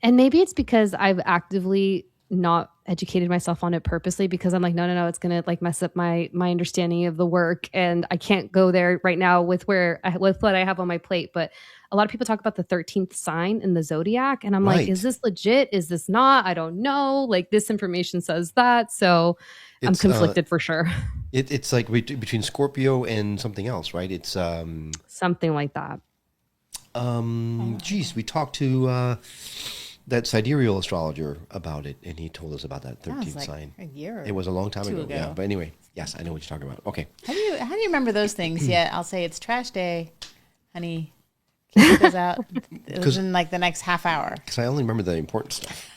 and maybe it's because I've actively not educated myself on it purposely, because I'm like, no, it's going to like mess up my understanding of the work. And I can't go there right now with what I have on my plate. But a lot of people talk about the 13th sign in the zodiac. And I'm like, is this legit? Is this not? I don't know. Like, this information says that. So I'm conflicted for sure. It's like between Scorpio and something else, right? It's something like that. We talked to that sidereal astrologer about it, and he told us about that 13th like sign. a year. It was a long time ago. Yeah, but anyway, yes, I know what you're talking about. Okay. How do you remember those things? Yeah, I'll say it's trash day, honey. Can you get those out? It was in like the next half hour. Because I only remember the important stuff.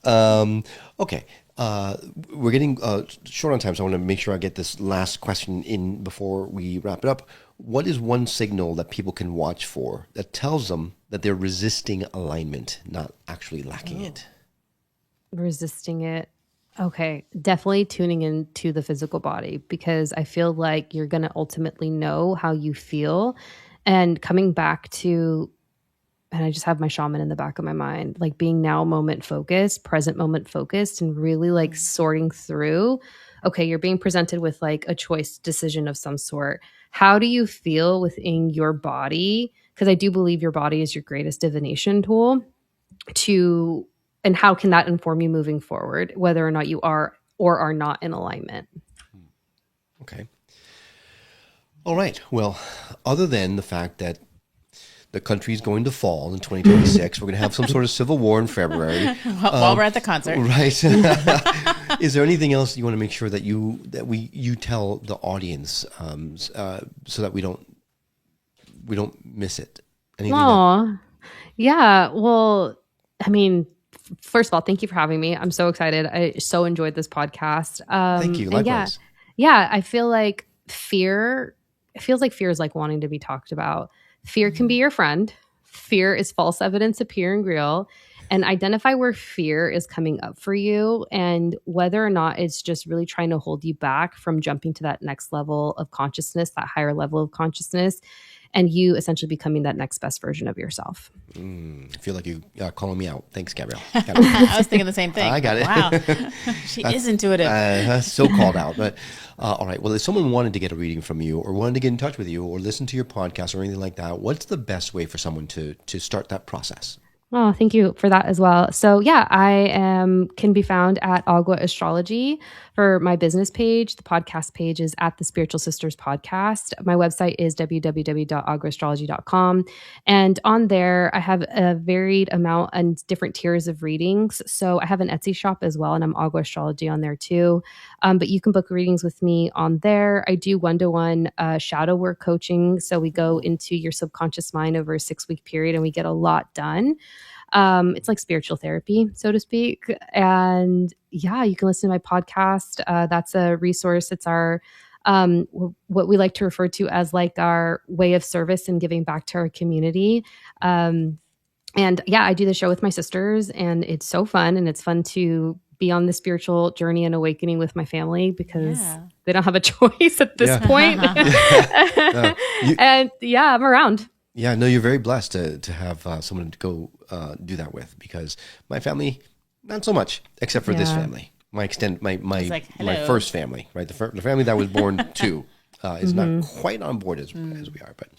Okay. We're getting short on time, so I want to make sure I get this last question in before we wrap it up. What is one signal that people can watch for that tells them that they're resisting alignment, not actually lacking it? Resisting it. Okay. Definitely tuning into the physical body, because I feel like you're going to ultimately know how you feel. And coming back to, and I just have my shaman in the back of my mind, like being now moment focused, present moment focused, and really like sorting through, okay, you're being presented with like a choice decision of some sort. How do you feel within your body? Because I do believe your body is your greatest divination tool and how can that inform you moving forward, whether or not you are or are not in alignment? Okay. All right. Well, other than the fact that the country is going to fall in 2026, we're going to have some sort of civil war in February. While we're at the concert. Right. Is there anything else you want to make sure that you tell the audience so that we don't miss it? Yeah. Well, I mean, first of all, thank you for having me. I'm so excited. I so enjoyed this podcast. Thank you. Likewise. Yeah. I feel like fear is like wanting to be talked about. Fear can be your friend. Fear is false evidence appearing real. And identify where fear is coming up for you and whether or not it's just really trying to hold you back from jumping to that next level of consciousness, that higher level of consciousness, and you essentially becoming that next best version of yourself. I feel like you calling me out. Thanks, Gabrielle. I was thinking the same thing. I got it. Wow. She is intuitive. So called out. But all right. Well, if someone wanted to get a reading from you or wanted to get in touch with you or listen to your podcast or anything like that, what's the best way for someone to start that process? Oh, thank you for that as well. So yeah, I can be found at Agua Astrology for my business page. The podcast page is at the Spiritual Sisters Podcast. My website is www.aguaastrology.com. And on there, I have a varied amount and different tiers of readings. So I have an Etsy shop as well, and I'm Agua Astrology on there too. But you can book readings with me on there. I do one-to-one shadow work coaching. So we go into your subconscious mind over a 6-week period and we get a lot done. It's like spiritual therapy, so to speak. And yeah, you can listen to my podcast. That's a resource. It's our, what we like to refer to as like our way of service and giving back to our community. And yeah, I do the show with my sisters and it's so fun. And it's fun to be on the spiritual journey and awakening with my family because they don't have a choice at this point. And yeah, I'm around. Yeah, no, you're very blessed to have someone to go do that with, because my family, not so much, except for this family. My first family, right? The family that I was born to is not quite on board as we are. But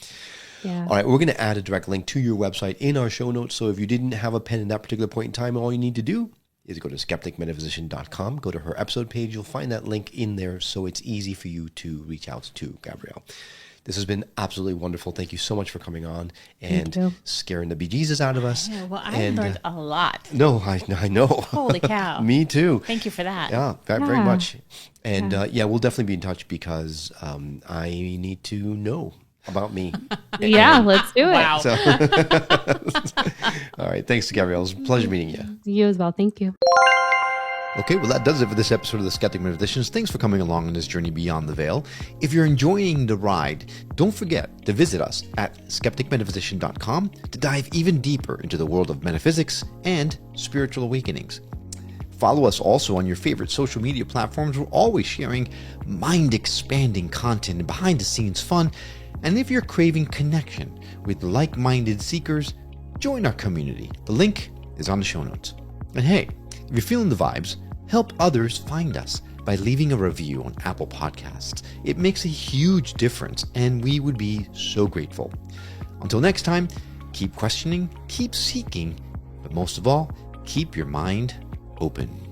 all right, we're going to add a direct link to your website in our show notes. So if you didn't have a pen in that particular point in time, all you need to do is go to skepticmetaphysician.com, go to her episode page. You'll find that link in there, so it's easy for you to reach out to Gabrielle. This has been absolutely wonderful. Thank you so much for coming on and scaring the bejesus out of us. Yeah, well, I learned a lot. No, I know. Holy cow. Me too. Thank you for that. Yeah, very much. And we'll definitely be in touch because I need to know about me. Let's do it. Wow. So, all right. Thanks, Gabrielle. It was a pleasure meeting you. You as well. Thank you. Okay, well, that does it for this episode of the Skeptic Metaphysicians. Thanks for coming along on this journey beyond the veil. If you're enjoying the ride, don't forget to visit us at skepticmetaphysician.com to dive even deeper into the world of metaphysics and spiritual awakenings. Follow us also on your favorite social media platforms. We're always sharing mind-expanding content and behind-the-scenes fun. And if you're craving connection with like-minded seekers, join our community. The link is on the show notes. And hey, if you're feeling the vibes, help others find us by leaving a review on Apple Podcasts. It makes a huge difference, and we would be so grateful. Until next time, keep questioning, keep seeking, but most of all, keep your mind open.